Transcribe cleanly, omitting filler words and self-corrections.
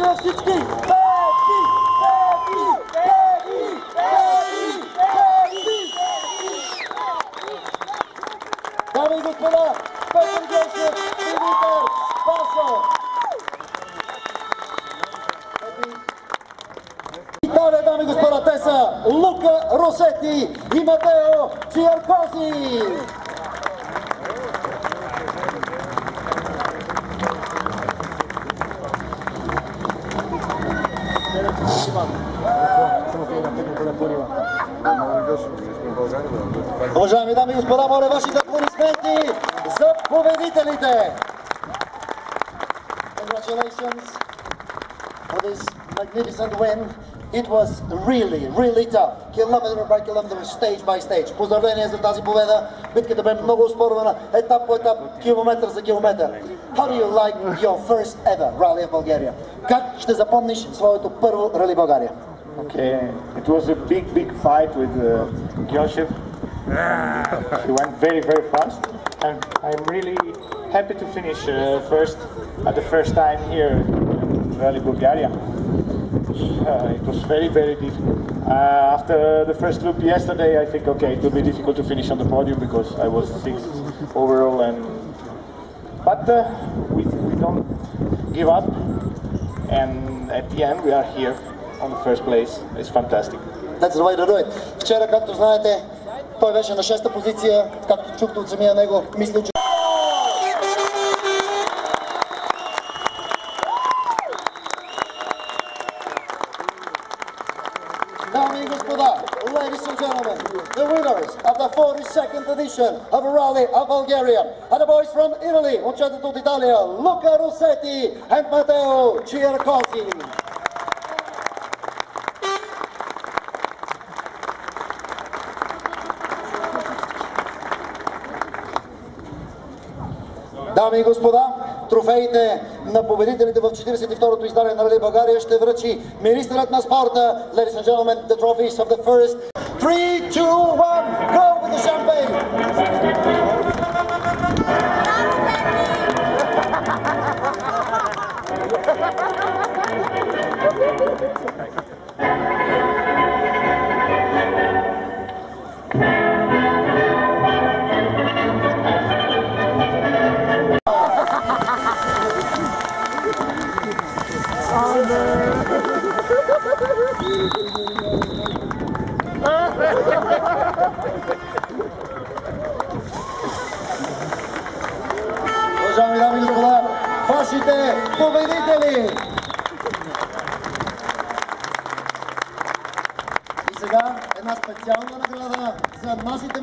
на всички! Дами и господа, Петър Гешев и Димитър Спасов! Италия, дами и господа, те са Лука Росети и Матео Чиаркози! Уважаеми дами и господа, моля вашите аплодисменти за победителите! Congratulations for this magnificent win. It was really tough. Kilometer by kilometer, stage by stage. Поздравление за тази победа. Битката бе много оспорвана, етап по етап, километър за километър. How do you like your first ever rally of Bulgaria? Как ще запомниш своето първо рали България? Okay, it was a big fight with Gyoshev. He went very fast, and I'm really happy to finish first at the first time here in Rally Bulgaria. It was very difficult. After the first loop yesterday, I think okay, it will be difficult to finish on the podium because I was sixth overall, but we don't give up, and at the end we are here on the first place. It's fantastic. That's the way to do it. Вчера, както знаете, той беше на 6-та позиция, както чухте от самия него, мисля, че... Дами и господа, ladies and gentlemen, the winners of the 42nd edition of Rally of Bulgaria are the boys from Italy, момчетата от Италия, Luca Rossetti and Matteo Ciarcosi. Дами и господа, трофеите на победителите в 42-то издание на Рали България ще връчи министърът на спорта. Ladies and gentlemen, the trophies of the first 3, 2, 1, go with the champagne! Уважаеми дами и господа, вашите победители! И сега една специална награда за нашите